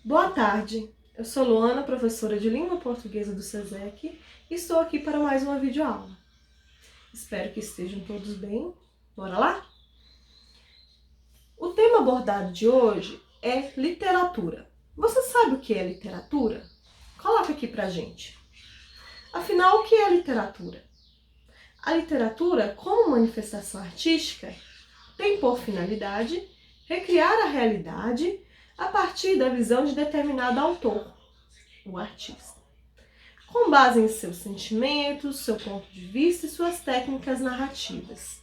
Boa tarde, eu sou Luana, professora de Língua Portuguesa do SESEC e estou aqui para mais uma videoaula. Espero que estejam todos bem. Bora lá? O tema abordado de hoje é literatura. Você sabe o que é literatura? Coloca aqui pra gente. Afinal, o que é literatura? A literatura, como manifestação artística, tem por finalidade recriar a realidade a partir da visão de determinado autor, o artista, com base em seus sentimentos, seu ponto de vista e suas técnicas narrativas.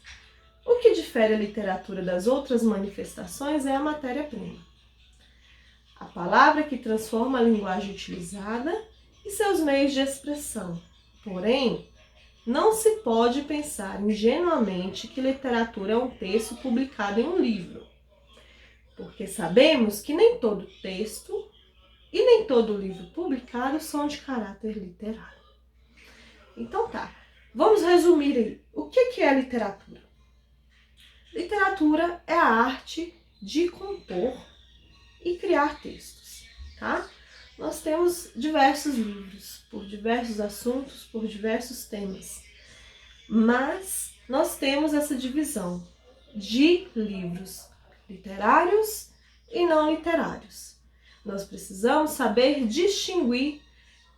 O que difere a literatura das outras manifestações é a matéria-prima, a palavra que transforma a linguagem utilizada e seus meios de expressão. Porém, não se pode pensar ingenuamente que literatura é um texto publicado em um livro, porque sabemos que nem todo texto e nem todo livro publicado são de caráter literário. Então tá, vamos resumir aí. O que é literatura? Literatura é a arte de compor e criar textos, tá? Nós temos diversos livros, por diversos assuntos, por diversos temas. Mas nós temos essa divisão de livros literários e não literários. Nós precisamos saber distinguir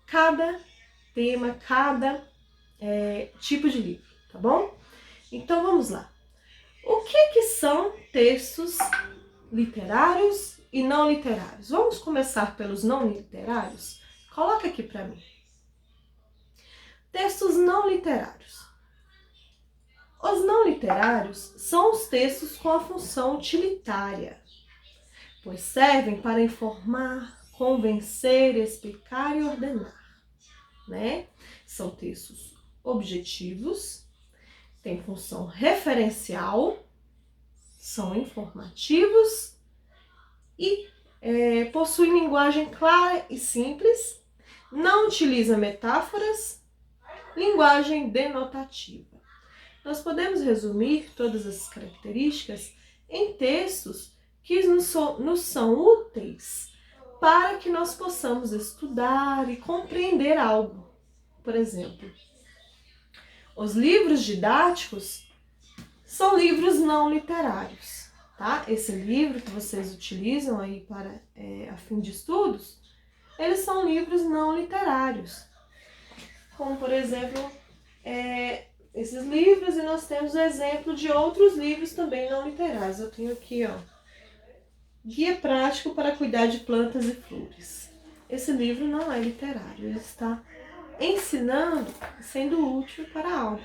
cada tema, cada tipo de livro, tá bom? Então vamos lá. O que são textos literários e não literários? Vamos começar pelos não literários? Coloca aqui para mim. Textos não literários. Os não literários são os textos com a função utilitária, pois servem para informar, convencer, explicar e ordenar, né? São textos objetivos, têm função referencial, são informativos e possuem linguagem clara e simples, não utilizam metáforas, linguagem denotativa. Nós podemos resumir todas essas características em textos que nos são úteis para que nós possamos estudar e compreender algo. Por exemplo, os livros didáticos são livros não literários, tá? Esse livro que vocês utilizam aí para a fim de estudos, eles são livros não literários. Como, por exemplo, esses livros, e nós temos o exemplo de outros livros também não literários. Eu tenho aqui, ó, Guia Prático para Cuidar de Plantas e Flores. Esse livro não é literário, ele está ensinando, sendo útil para algo.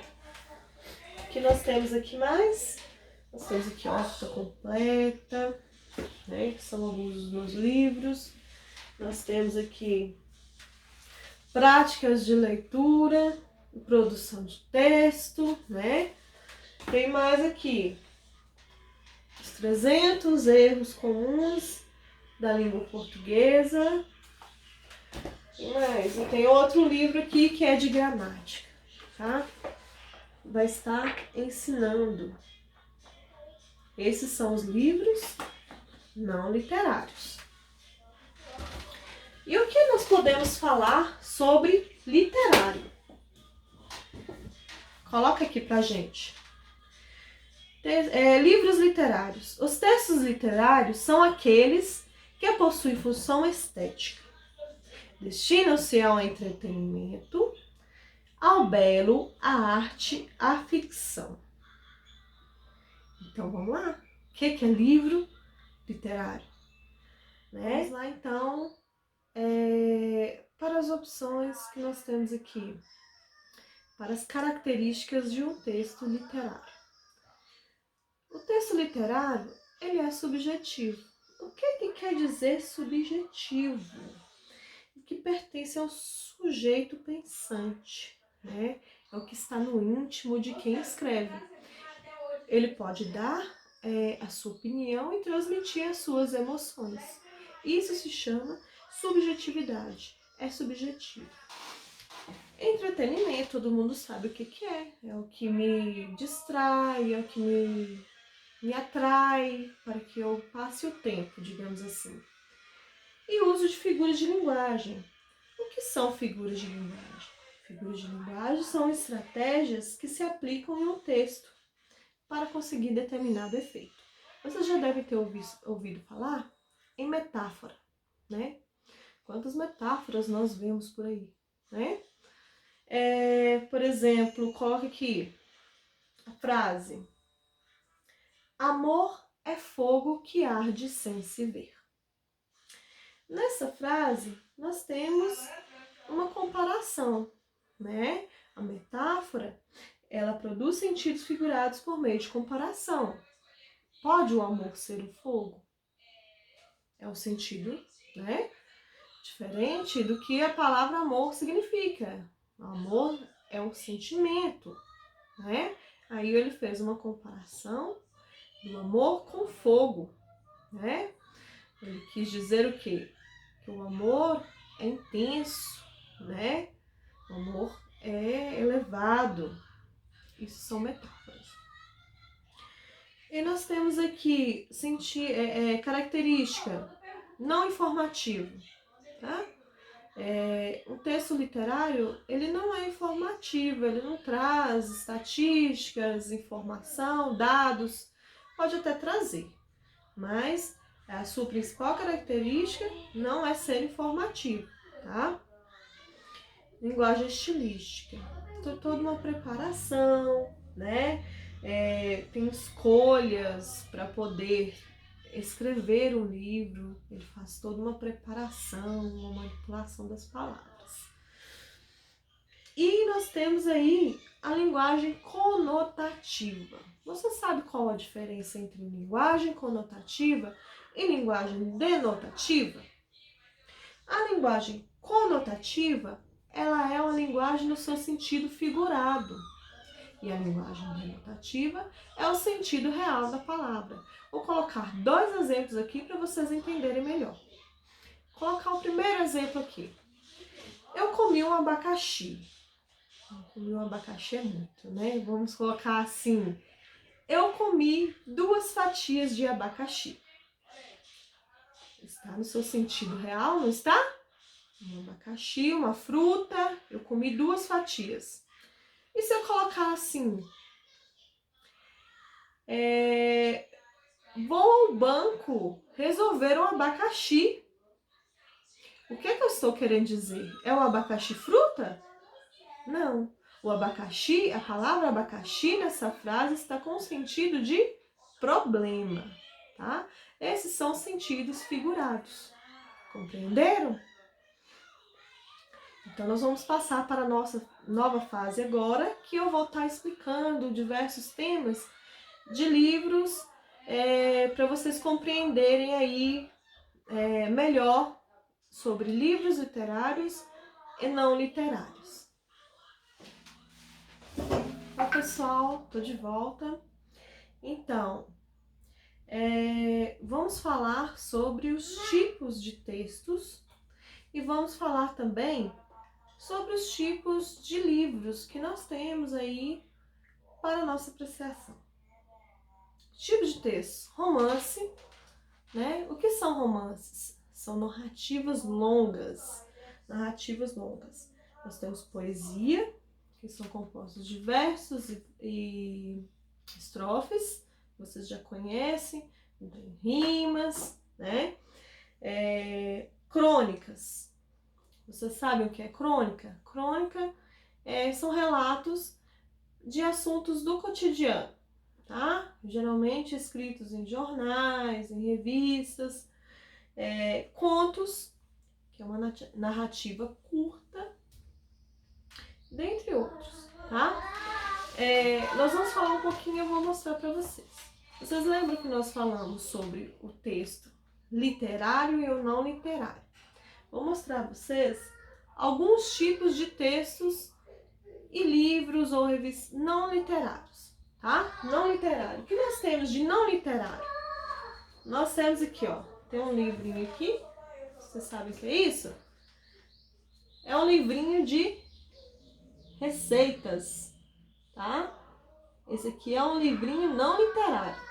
O que nós temos aqui mais? Nós temos aqui Horta Completa, né, que são alguns dos meus livros. Nós temos aqui Práticas de Leitura, Produção de Texto, né? Tem mais aqui os 300 erros comuns da língua portuguesa. Tem mais, e tem outro livro aqui que é de gramática, tá? Vai estar ensinando. Esses são os livros não literários. E o que nós podemos falar sobre literário? Coloca aqui pra gente. Livros literários. Os textos literários são aqueles que possuem função estética. Destinam-se ao entretenimento, ao belo, à arte, à ficção. Então vamos lá. O que é livro literário? Né? Vamos lá então para as opções que nós temos aqui. Para as características de um texto literário. O texto literário, ele é subjetivo. O que quer dizer subjetivo? Que pertence ao sujeito pensante, né? É o que está no íntimo de quem escreve. Ele pode dar a sua opinião e transmitir as suas emoções. Isso se chama subjetividade. É subjetivo. Entretenimento, todo mundo sabe o que é. É o que me distrai, é o que me me atrai, para que eu passe o tempo, digamos assim. E o uso de figuras de linguagem. O que são figuras de linguagem? Figuras de linguagem são estratégias que se aplicam em um texto para conseguir determinado efeito. Você já deve ter ouvido falar em metáfora, né? Quantas metáforas nós vemos por aí, né? Por exemplo, coloque aqui a frase: amor é fogo que arde sem se ver. Nessa frase, nós temos uma comparação, né? A metáfora, ela produz sentidos figurados por meio de comparação. Pode o amor ser o fogo? É o sentido, né? Diferente do que a palavra amor significa. O amor é um sentimento, né? Aí ele fez uma comparação do amor com fogo, né? Ele quis dizer o quê? Que o amor é intenso, né? O amor é elevado. Isso são metáforas. E nós temos aqui característica não informativo, tá? O texto literário, ele não é informativo, ele não traz estatísticas, informação, dados, pode até trazer, mas a sua principal característica não é ser informativo, tá? Linguagem estilística, então, toda uma preparação, né? Tem escolhas para poder escrever um livro, ele faz toda uma preparação, uma manipulação das palavras. E nós temos aí a linguagem conotativa. Você sabe qual a diferença entre linguagem conotativa e linguagem denotativa? A linguagem conotativa, ela é uma linguagem no seu sentido figurado. E a linguagem denotativa é o sentido real da palavra. Vou colocar 2 exemplos aqui para vocês entenderem melhor. Vou colocar o primeiro exemplo aqui. Eu comi um abacaxi. Comi um abacaxi é muito, né? Vamos colocar assim. Eu comi 2 fatias de abacaxi. Está no seu sentido real, não está? Um abacaxi, uma fruta, eu comi 2 fatias. E se eu colocar assim, vou ao banco resolver um abacaxi. O que eu estou querendo dizer? É o abacaxi fruta? Não. O abacaxi, a palavra abacaxi nessa frase está com o sentido de problema, tá? Esses são sentidos figurados. Compreenderam? Então, nós vamos passar para a nossa nova fase agora, que eu vou estar explicando diversos temas de livros para vocês compreenderem aí melhor sobre livros literários e não literários. Oi, pessoal, tô de volta. Então, vamos falar sobre os tipos de textos e vamos falar também sobre os tipos de livros que nós temos aí para a nossa apreciação. Tipo de texto: romance, né? O que são romances? São narrativas longas. Nós temos poesia, que são compostos de versos e estrofes, vocês já conhecem, tem rimas, né? Crônicas. Vocês sabem o que é crônica? Crônica são relatos de assuntos do cotidiano, tá? Geralmente escritos em jornais, em revistas. Contos, que é uma narrativa curta, dentre outros, tá? Nós vamos falar um pouquinho, eu vou mostrar para vocês. Vocês lembram que nós falamos sobre o texto literário e o não literário? Vou mostrar a vocês alguns tipos de textos e livros ou revistas não literários, tá? Não literário. O que nós temos de não literário? Nós temos aqui, ó, tem um livrinho aqui, vocês sabem o que é isso? É um livrinho de receitas, tá? Esse aqui é um livrinho não literário.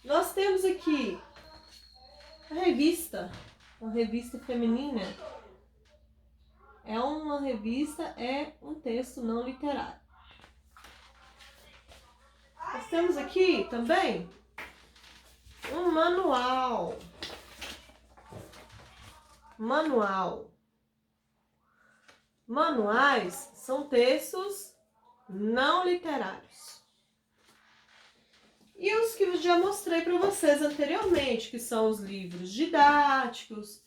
Nós temos aqui a revista, uma revista feminina. É uma revista, é um texto não literário. Nós temos aqui também um manual. Manuais são textos não literários. E os que eu já mostrei para vocês anteriormente, que são os livros didáticos,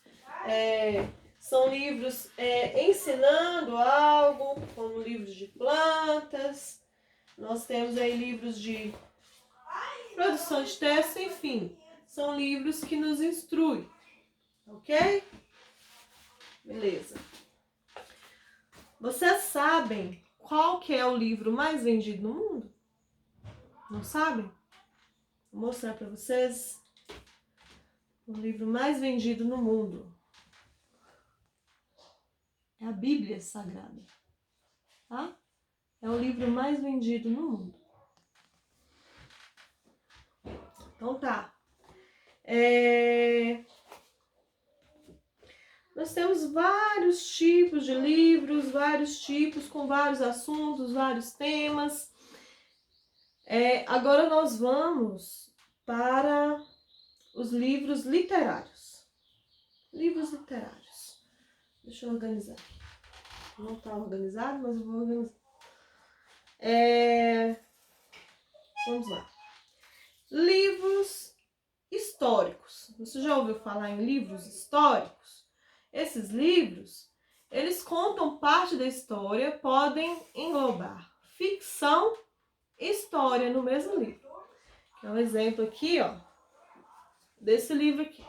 são livros ensinando algo, como livros de plantas. Nós temos aí livros de produção de texto, enfim. São livros que nos instruem, ok? Beleza. Vocês sabem qual que é o livro mais vendido no mundo? Não sabem? Vou mostrar para vocês o livro mais vendido no mundo. É a Bíblia Sagrada, tá? É o livro mais vendido no mundo. Então tá. Nós temos vários tipos de livros, vários tipos com vários assuntos, vários temas. Agora nós vamos para os livros literários. Livros literários. Deixa eu organizar. Não está organizado, mas eu vou organizar. Vamos lá. Livros históricos. Você já ouviu falar em livros históricos? Esses livros, eles contam parte da história, podem englobar ficção e história no mesmo livro. É um exemplo aqui, ó, desse livro aqui,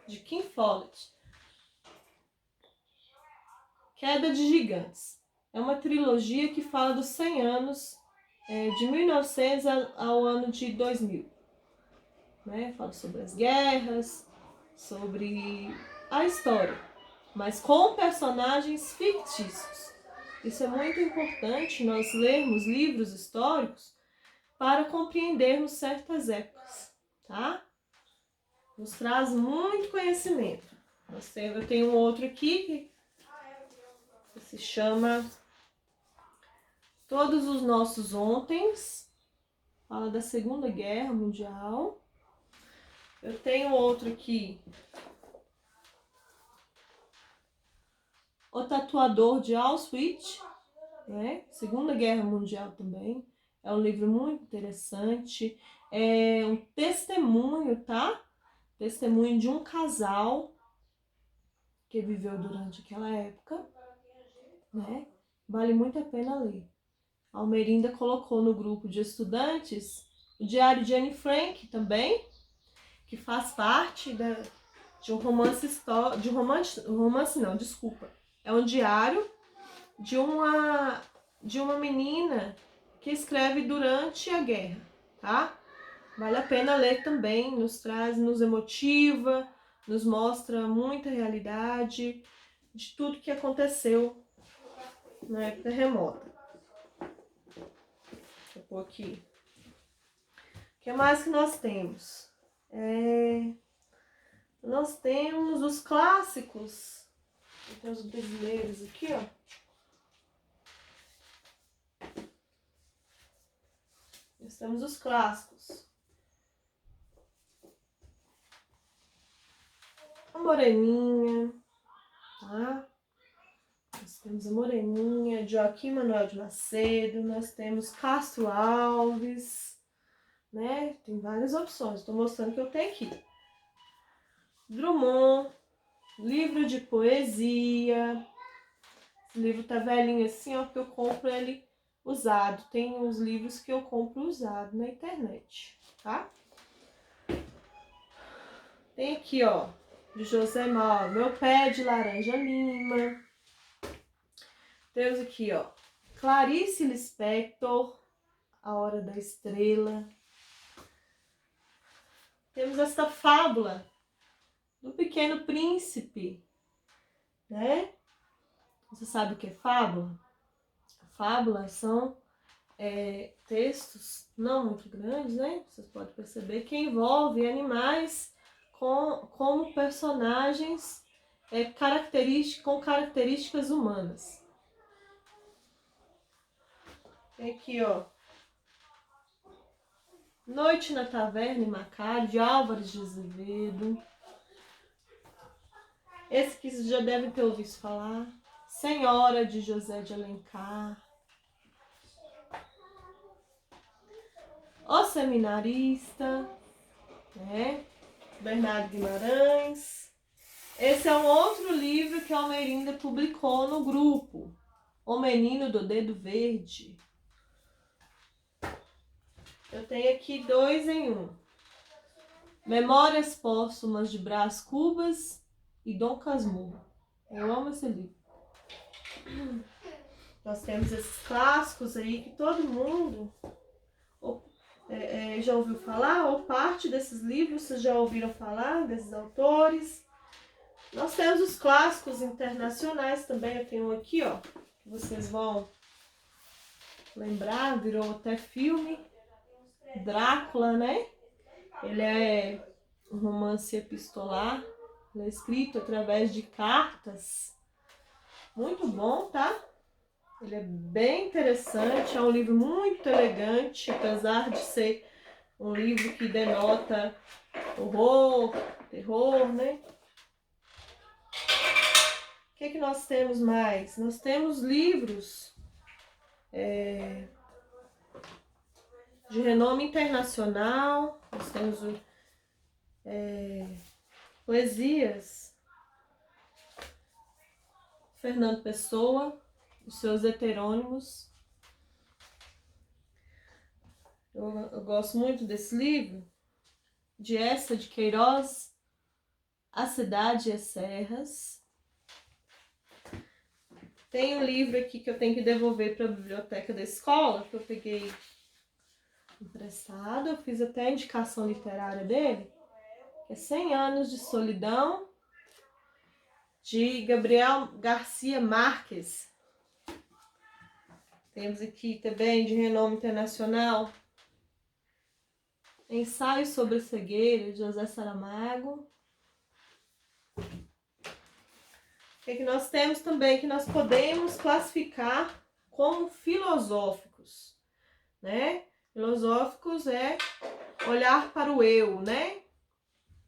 de Ken Follett. Queda de Gigantes. É uma trilogia que fala dos 100 anos, de 1900 ao ano de 2000. Né? Fala sobre as guerras, sobre a história, mas com personagens fictícios. Isso é muito importante, nós lermos livros históricos para compreendermos certas épocas, tá? Nos traz muito conhecimento. Eu tenho um outro aqui que se chama Todos os Nossos Ontens, fala da Segunda Guerra Mundial. Eu tenho outro aqui, O Tatuador de Auschwitz, né? Segunda Guerra Mundial também. É um livro muito interessante. É um testemunho, tá? Testemunho de um casal que viveu durante aquela época, né? Vale muito a pena ler. A Almerinda colocou no grupo de estudantes o Diário de Anne Frank também, que faz parte de um romance histórico, é um diário de uma menina que escreve durante a guerra, tá? Vale a pena ler também, nos emotiva, nos mostra muita realidade de tudo que aconteceu na época remota. Vou pôr aqui. O que mais que nós temos? Nós temos os clássicos. Tem os brasileiros aqui, ó. Nós temos os clássicos. A Moreninha, tá? Nós temos a Moreninha, Joaquim Manuel de Macedo, nós temos Castro Alves, né? Tem várias opções, estou mostrando que eu tenho aqui. Drummond, livro de poesia. Esse livro tá velhinho assim, ó, porque eu compro ele usado. Tem uns livros que eu compro usado na internet, tá? Tem aqui, ó, de José Mauro, Meu Pé de Laranja Lima. Temos aqui, ó, Clarice Lispector, A Hora da Estrela. Temos esta fábula do Pequeno Príncipe, né? Você sabe o que é fábula? Fábulas são textos não muito grandes, né? Vocês podem perceber que envolve animais como personagens com características humanas. Tem aqui, ó. Noite na Taverna e Macário, de Álvares de Azevedo. Esse que vocês já devem ter ouvido falar. Senhora, de José de Alencar. O Seminarista, né? Bernardo Guimarães. Esse é um outro livro que a Almerinda publicou no grupo. O Menino do Dedo Verde. Eu tenho aqui 2 em 1. Memórias Póstumas de Brás Cubas e Dom Casmurro. Eu amo esse livro. Nós temos esses clássicos aí que todo mundo já ouviu falar, ou parte desses livros vocês já ouviram falar, desses autores. Nós temos os clássicos internacionais também. Eu tenho um aqui, ó, que vocês vão lembrar, virou até filme. Drácula, né? Ele é um romance epistolar, ele é escrito através de cartas. Muito bom, tá? Ele é bem interessante, é um livro muito elegante, apesar de ser um livro que denota horror, terror, né? O que nós temos mais? Nós temos livros de renome internacional, nós temos poesias. Fernando Pessoa, os seus heterônimos. Eu gosto muito desse livro. De Essa de Queiroz, A Cidade e as Serras. Tem um livro aqui que eu tenho que devolver para a biblioteca da escola, que eu peguei emprestado. Eu fiz até a indicação literária dele. É 100 Anos de Solidão, de Gabriel Garcia Marques. Temos aqui também, de renome internacional, Ensaio sobre a Cegueira, de José Saramago. O que nós temos também que nós podemos classificar como filosóficos, né? Filosóficos é olhar para o eu, né?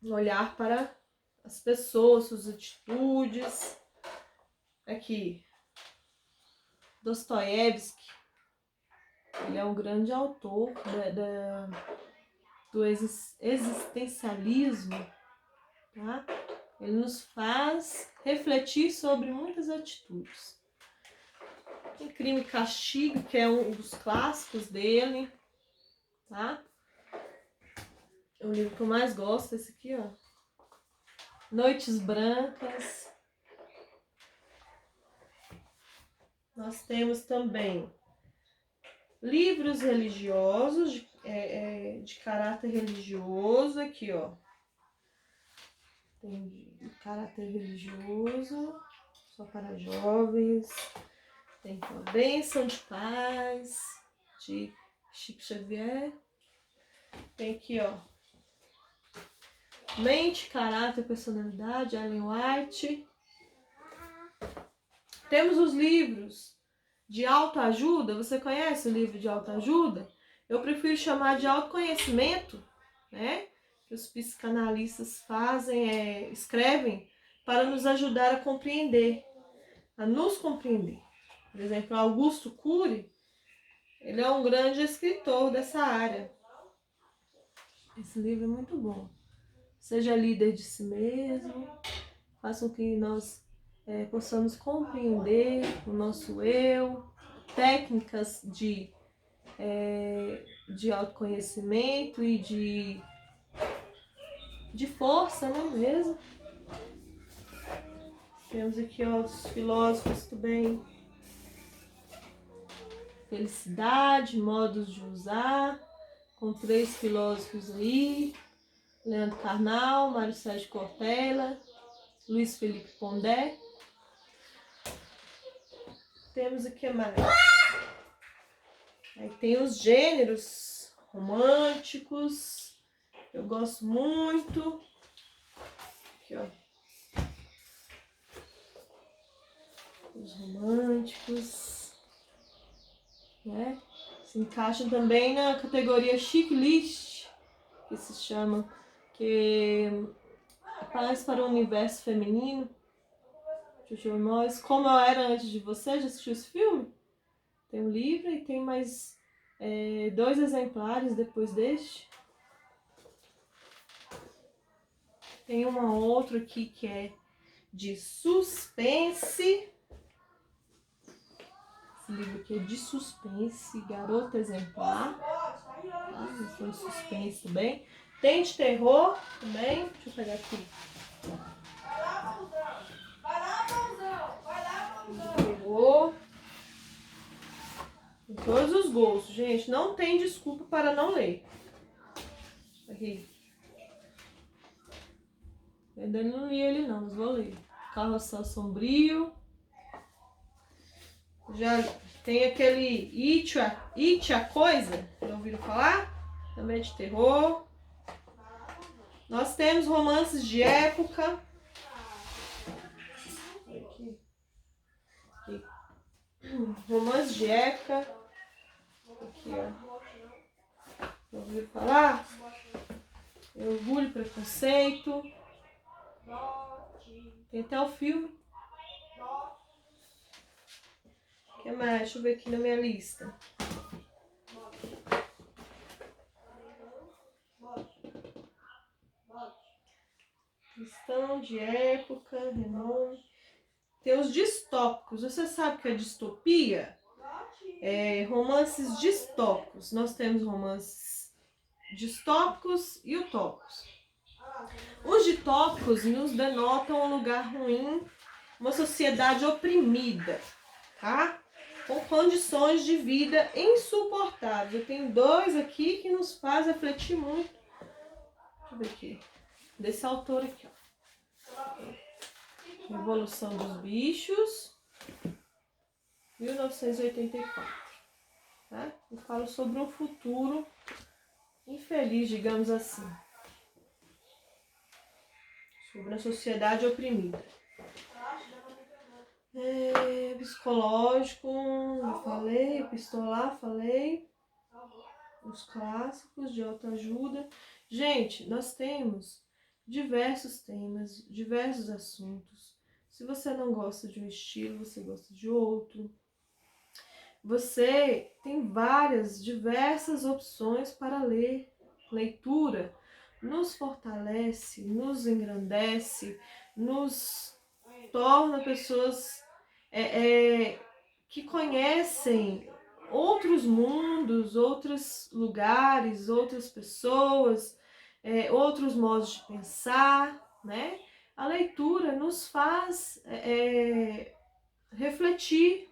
Olhar para as pessoas, suas atitudes. Aqui, Dostoiévski, ele é um grande autor do existencialismo, tá? Ele nos faz refletir sobre muitas atitudes. Tem Crime e Castigo, que é um dos clássicos dele, tá? É o livro que eu mais gosto, esse aqui, ó. Noites Brancas. Nós temos também livros religiosos, de caráter religioso, aqui, ó. Tem de caráter religioso, só para jovens. Tem a Bênção de Paz, de Chico Xavier. Tem aqui, ó, Mente, Caráter e Personalidade, Ellen White. Temos os livros de autoajuda. Você conhece o livro de autoajuda? Eu prefiro chamar de autoconhecimento, né? Que os psicanalistas escrevem para nos ajudar a compreender, a nos compreender. Por exemplo, Augusto Cury, ele é um grande escritor dessa área. Esse livro é muito bom. Seja líder de si mesmo, faça com que nós possamos compreender o nosso eu, técnicas de autoconhecimento e de força, né, mesmo. Temos aqui, ó, os filósofos também. Felicidade, Modos de Usar, com 3 filósofos aí. Leandro Carnal, Mário Sérgio Cortella, Luiz Felipe Pondé. Temos o que mais? Aí tem os gêneros românticos, eu gosto muito. Aqui, ó. Os românticos, né? Se encaixam também na categoria chic list, que se chama, que é mais para o universo feminino. Jojo Moyes, Como Eu Era Antes de Você, já assistiu esse filme? Tem um livro e tem mais 2 exemplares depois deste. Tem uma outra aqui que é de suspense. Esse livro aqui é de suspense, Garota Exemplar. Tá? Isso é um suspense também. Tem de terror também. Deixa eu pegar aqui. Terror. Em todos os gostos, gente. Não tem desculpa para não ler. Aqui. Eu ainda não li ele não, mas vou ler. Carrossel Sombrio. Já tem aquele It a Coisa. Já ouviram falar? Também é de terror. Nós temos romances de época. Aqui. Aqui. Romances de época. Aqui, ó. Já ouviram falar? Orgulho e Preconceito. Tem até o filme. O que mais? Deixa eu ver aqui na minha lista. Questão de época, renome. Tem os distópicos. Você sabe o que é distopia? Romances distópicos. Nós temos romances distópicos e utópicos. Os distópicos nos denotam um lugar ruim, uma sociedade oprimida, tá? Com condições de vida insuportáveis. Eu tenho 2 aqui que nos faz refletir muito. Deixa eu ver aqui. Desse autor aqui, ó. Revolução dos Bichos, 1984. Tá? Eu falo sobre um futuro infeliz, digamos assim. Sobre a sociedade oprimida. Psicológico, eu falei, epistolar, falei. Os clássicos de autoajuda. Gente, nós temos diversos temas, diversos assuntos. Se você não gosta de um estilo, você gosta de outro. Você tem diversas opções para ler. Leitura nos fortalece, nos engrandece, nos torna pessoas que conhecem outros mundos, outros lugares, outras pessoas, outros modos de pensar, né? A leitura nos faz refletir,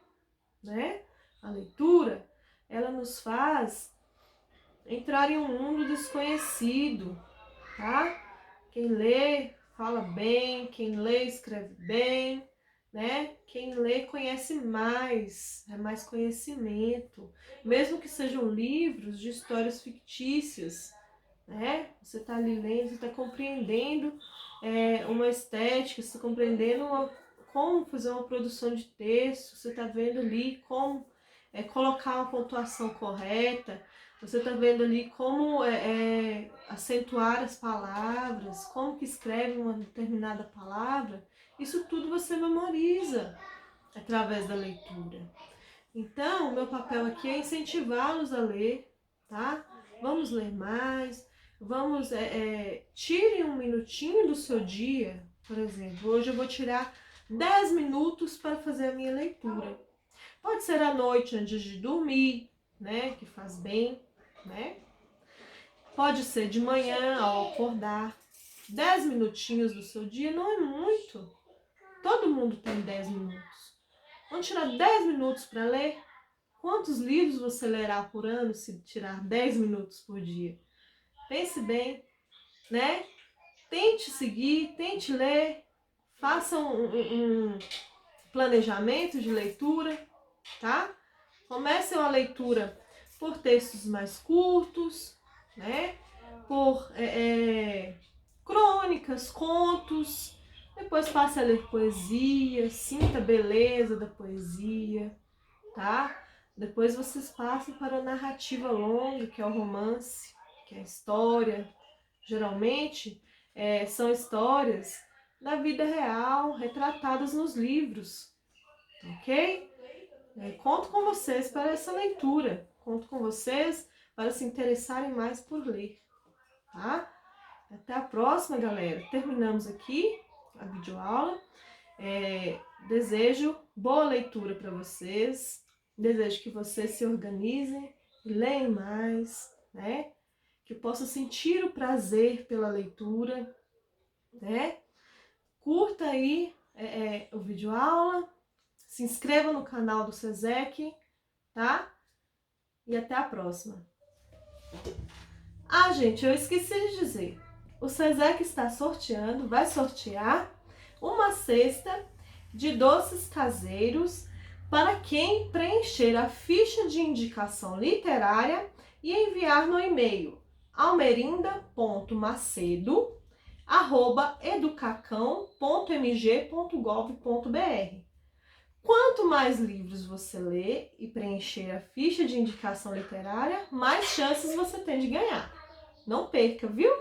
né? A leitura, ela nos faz entrar em um mundo desconhecido, tá? Quem lê fala bem, quem lê escreve bem, né? Quem lê conhece mais, é mais conhecimento. Mesmo que sejam livros de histórias fictícias, né? Você está ali lendo, você está compreendendo uma estética, você está compreendendo como fazer uma produção de texto, você está vendo ali como colocar uma pontuação correta, você está vendo ali como acentuar as palavras, como que escreve uma determinada palavra. Isso tudo você memoriza através da leitura. Então, o meu papel aqui é incentivá-los a ler, tá? Vamos ler mais, vamos, tire um minutinho do seu dia, por exemplo. Hoje eu vou tirar 10 minutos para fazer a minha leitura. Pode ser à noite antes de dormir, né? Que faz bem, né? Pode ser de manhã ao acordar. 10 minutinhos do seu dia não é muito. Todo mundo tem 10 minutos. Vamos tirar 10 minutos para ler? Quantos livros você lerá por ano se tirar 10 minutos por dia? Pense bem, né? Tente seguir, tente ler, faça um planejamento de leitura, tá? Comece uma leitura por textos mais curtos, né? Por crônicas, contos. Depois passe a ler poesia, sinta a beleza da poesia, tá? Depois vocês passam para a narrativa longa, que é o romance, que é a história. Geralmente são histórias da vida real, retratadas nos livros, ok? Conto com vocês para essa leitura, conto com vocês para se interessarem mais por ler, tá? Até a próxima, galera. Terminamos aqui a videoaula. Desejo boa leitura para vocês. Desejo que vocês se organizem, leiam mais, né? Que possam sentir o prazer pela leitura, né? Curta aí o videoaula, se inscreva no canal do SESEC, tá? E até a próxima. Ah, gente, eu esqueci de dizer. O SESEC está sorteando, vai sortear uma cesta de doces caseiros para quem preencher a ficha de indicação literária e enviar no e-mail almerinda.macedo@educacão.mg.gov.br. Quanto mais livros você ler e preencher a ficha de indicação literária, mais chances você tem de ganhar. Não perca, viu?